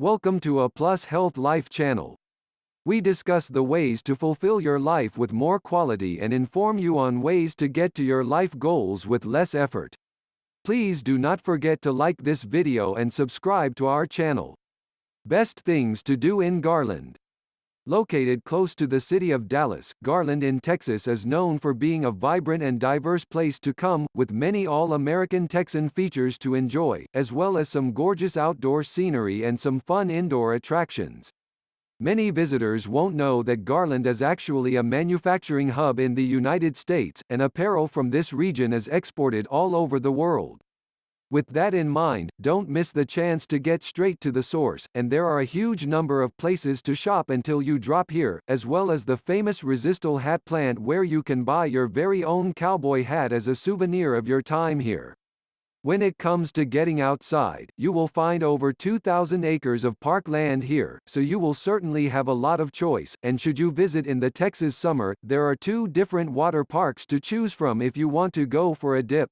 Welcome to A Plus Health Life channel. We discuss the ways to fulfill your life with more quality and inform you on ways to get to your life goals with less effort. Please do not forget to like this video and subscribe to our channel. Best things to do in Garland. Located close to the city of Dallas, Garland in Texas is known for being a vibrant and diverse place to come, with many all-American Texan features to enjoy, as well as some gorgeous outdoor scenery and some fun indoor attractions. Many visitors won't know that Garland is actually a manufacturing hub in the United States, and apparel from this region is exported all over the world. With that in mind, don't miss the chance to get straight to the source, and there are a huge number of places to shop until you drop here, as well as the famous Resistal hat plant where you can buy your very own cowboy hat as a souvenir of your time here. When it comes to getting outside, you will find over 2,000 acres of park land here, so you will certainly have a lot of choice, and should you visit in the Texas summer, there are 2 different water parks to choose from if you want to go for a dip.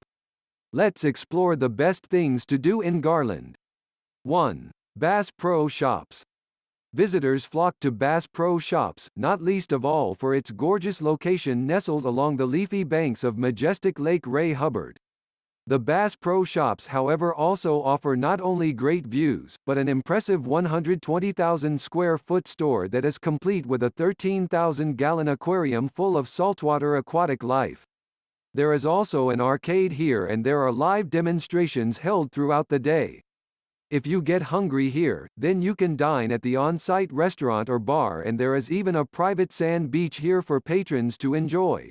Let's explore the best things to do in Garland. 1. Bass Pro Shops. Visitors flock to Bass Pro Shops, not least of all for its gorgeous location nestled along the leafy banks of majestic Lake Ray Hubbard. The Bass Pro Shops, however, also offer not only great views, but an impressive 120,000 square foot store that is complete with a 13,000-gallon aquarium full of saltwater aquatic life. There is also an arcade here and there are live demonstrations held throughout the day. If you get hungry here, then you can dine at the on-site restaurant or bar, and there is even a private sand beach here for patrons to enjoy.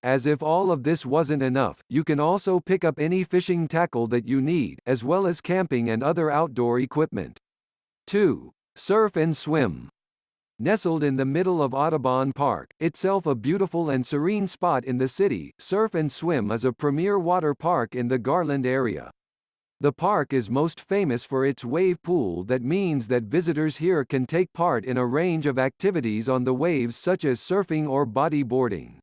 As if all of this wasn't enough, you can also pick up any fishing tackle that you need, as well as camping and other outdoor equipment. 2. Surf and Swim. Nestled in the middle of Audubon Park, itself a beautiful and serene spot in the city, Surf and Swim is a premier water park in the Garland area. The park is most famous for its wave pool that means that visitors here can take part in a range of activities on the waves such as surfing or bodyboarding.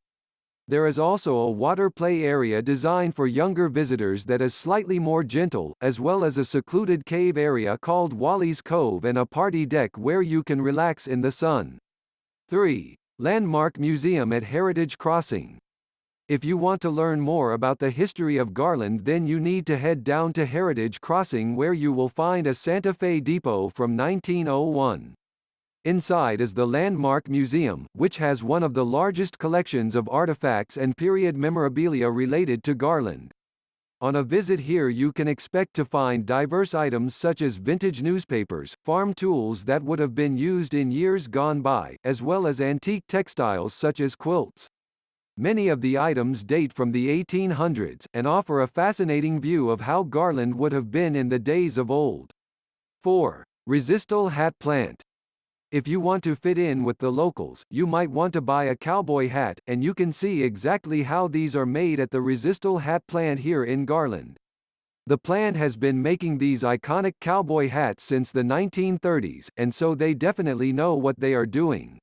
There is also a water play area designed for younger visitors that is slightly more gentle, as well as a secluded cave area called Wally's Cove and a party deck where you can relax in the sun. 3. Landmark Museum at Heritage Crossing. If you want to learn more about the history of Garland, then you need to head down to Heritage Crossing where you will find a Santa Fe depot from 1901. Inside is the Landmark Museum, which has one of the largest collections of artifacts and period memorabilia related to Garland. On a visit here you can expect to find diverse items such as vintage newspapers, farm tools that would have been used in years gone by, as well as antique textiles such as quilts. Many of the items date from the 1800s, and offer a fascinating view of how Garland would have been in the days of old. 4. Resistal hat plant. If you want to fit in with the locals, you might want to buy a cowboy hat, and you can see exactly how these are made at the Resistal hat plant here in Garland. The plant has been making these iconic cowboy hats since the 1930s, and so they definitely know what they are doing.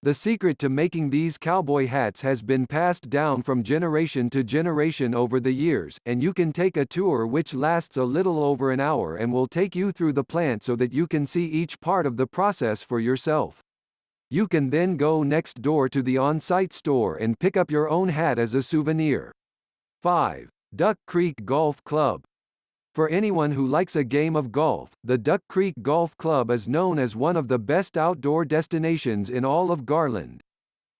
The secret to making these cowboy hats has been passed down from generation to generation over the years, and you can take a tour which lasts a little over an hour and will take you through the plant so that you can see each part of the process for yourself. You can then go next door to the on-site store and pick up your own hat as a souvenir. 5. Duck Creek Golf Club. For anyone who likes a game of golf, the Duck Creek Golf Club is known as one of the best outdoor destinations in all of Garland.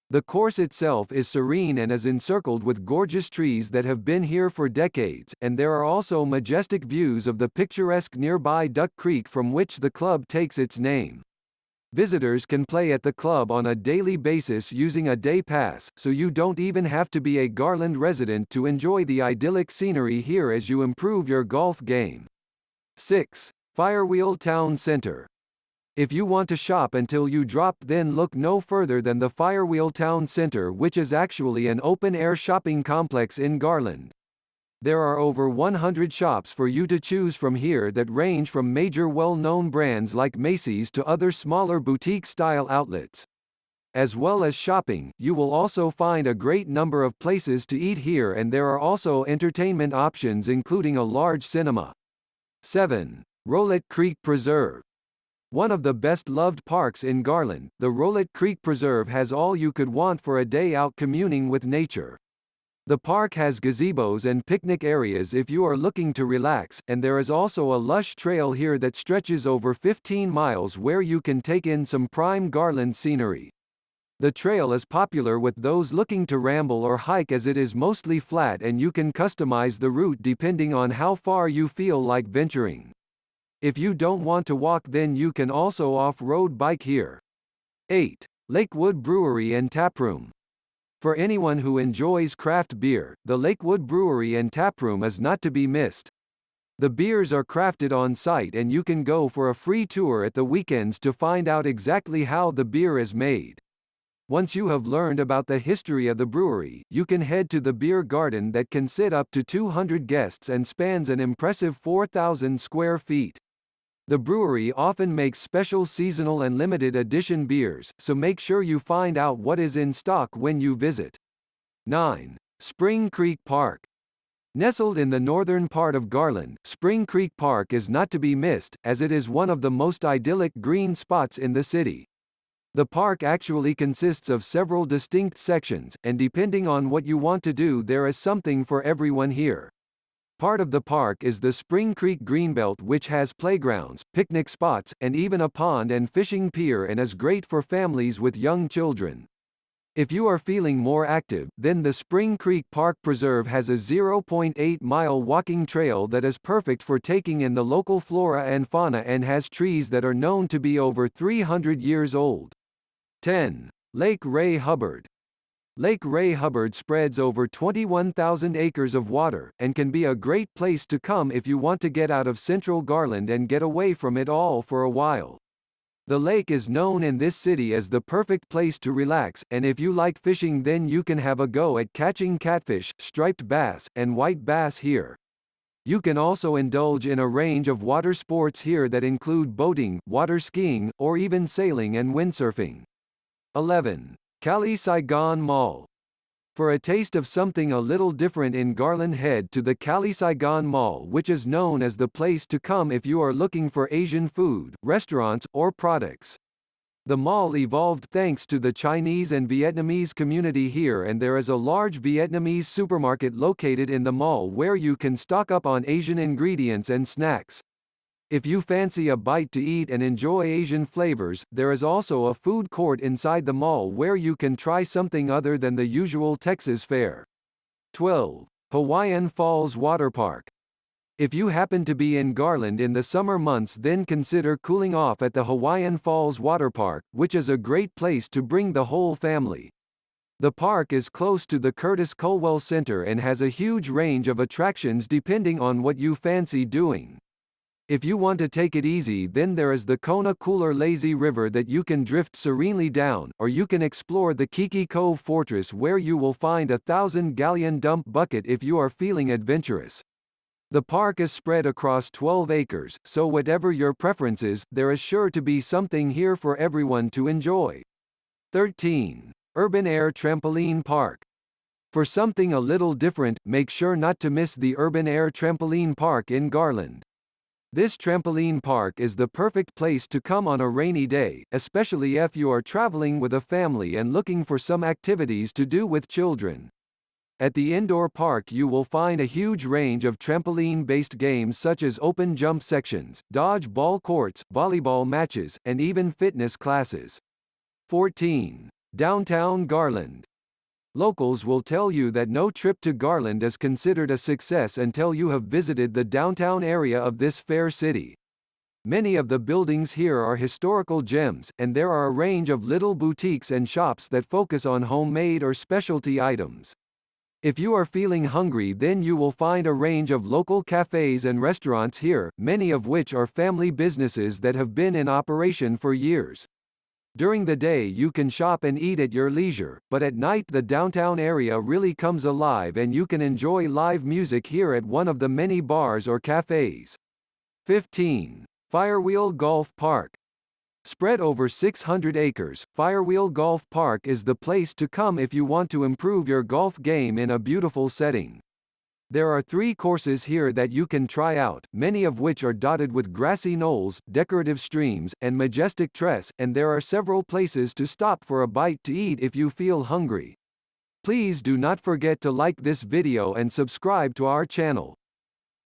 The course itself is serene and is encircled with gorgeous trees that have been here for decades, and there are also majestic views of the picturesque nearby Duck Creek from which the club takes its name. Visitors can play at the club on a daily basis using a day pass, so you don't even have to be a Garland resident to enjoy the idyllic scenery here as you improve your golf game. 6. Firewheel Town Center. If you want to shop until you drop, then look no further than the Firewheel Town Center, which is actually an open-air shopping complex in Garland. There are over 100 shops for you to choose from here that range from major well-known brands like Macy's to other smaller boutique-style outlets. As well as shopping, you will also find a great number of places to eat here, and there are also entertainment options including a large cinema. 7. Rolette Creek Preserve. One of the best-loved parks in Garland, the Rolette Creek Preserve has all you could want for a day out communing with nature. The park has gazebos and picnic areas if you are looking to relax, and there is also a lush trail here that stretches over 15 miles where you can take in some prime Garland scenery. The trail is popular with those looking to ramble or hike as it is mostly flat and you can customize the route depending on how far you feel like venturing. If you don't want to walk, then you can also off-road bike here. 8. Lakewood Brewery and Taproom. For anyone who enjoys craft beer, the Lakewood Brewery and Taproom is not to be missed. The beers are crafted on site and you can go for a free tour at the weekends to find out exactly how the beer is made. Once you have learned about the history of the brewery, you can head to the beer garden that can sit up to 200 guests and spans an impressive 4,000 square feet. The brewery often makes special seasonal and limited edition beers, so make sure you find out what is in stock when you visit. 9. Spring Creek Park. Nestled in the northern part of Garland, Spring Creek Park is not to be missed, as it is one of the most idyllic green spots in the city. The park actually consists of several distinct sections, and depending on what you want to do, there is something for everyone here. Part of the park is the Spring Creek Greenbelt, which has playgrounds, picnic spots, and even a pond and fishing pier, and is great for families with young children. If you are feeling more active, then the Spring Creek Park Preserve has a 0.8-mile walking trail that is perfect for taking in the local flora and fauna and has trees that are known to be over 300 years old. 10. Lake Ray Hubbard. Lake Ray Hubbard spreads over 21,000 acres of water, and can be a great place to come if you want to get out of central Garland and get away from it all for a while. The lake is known in this city as the perfect place to relax, and if you like fishing, then you can have a go at catching catfish, striped bass, and white bass here. You can also indulge in a range of water sports here that include boating, water skiing, or even sailing and windsurfing. 11. Cali Saigon Mall. For a taste of something a little different in Garland, head to the Cali Saigon Mall, which is known as the place to come if you are looking for Asian food, restaurants, or products. The mall evolved thanks to the Chinese and Vietnamese community here, and there is a large Vietnamese supermarket located in the mall where you can stock up on Asian ingredients and snacks. If you fancy a bite to eat and enjoy Asian flavors, there is also a food court inside the mall where you can try something other than the usual Texas fare. 12. Hawaiian Falls Water Park. If you happen to be in Garland in the summer months, then consider cooling off at the Hawaiian Falls Water Park, which is a great place to bring the whole family. The park is close to the Curtis Culwell Center and has a huge range of attractions depending on what you fancy doing. If you want to take it easy, then there is the Kona Cooler Lazy River that you can drift serenely down, or you can explore the Kiki Cove Fortress where you will find a 1,000-gallon dump bucket if you are feeling adventurous. The park is spread across 12 acres, so whatever your preferences, there is sure to be something here for everyone to enjoy. 13. Urban Air Trampoline Park. For something a little different, make sure not to miss the Urban Air Trampoline Park in Garland. This trampoline park is the perfect place to come on a rainy day, especially if you are traveling with a family and looking for some activities to do with children. At the indoor park you will find a huge range of trampoline-based games such as open jump sections, dodge ball courts, volleyball matches, and even fitness classes. 14. Downtown Garland. Locals will tell you that no trip to Garland is considered a success until you have visited the downtown area of this fair city. Many of the buildings here are historical gems, and there are a range of little boutiques and shops that focus on homemade or specialty items. If you are feeling hungry, then you will find a range of local cafes and restaurants here, many of which are family businesses that have been in operation for years. During the day you can shop and eat at your leisure, but at night the downtown area really comes alive and you can enjoy live music here at one of the many bars or cafes. 15. Firewheel Golf Park. Spread over 600 acres, Firewheel Golf Park is the place to come if you want to improve your golf game in a beautiful setting. There are 3 courses here that you can try out, many of which are dotted with grassy knolls, decorative streams, and majestic tress, and there are several places to stop for a bite to eat if you feel hungry. Please do not forget to like this video and subscribe to our channel.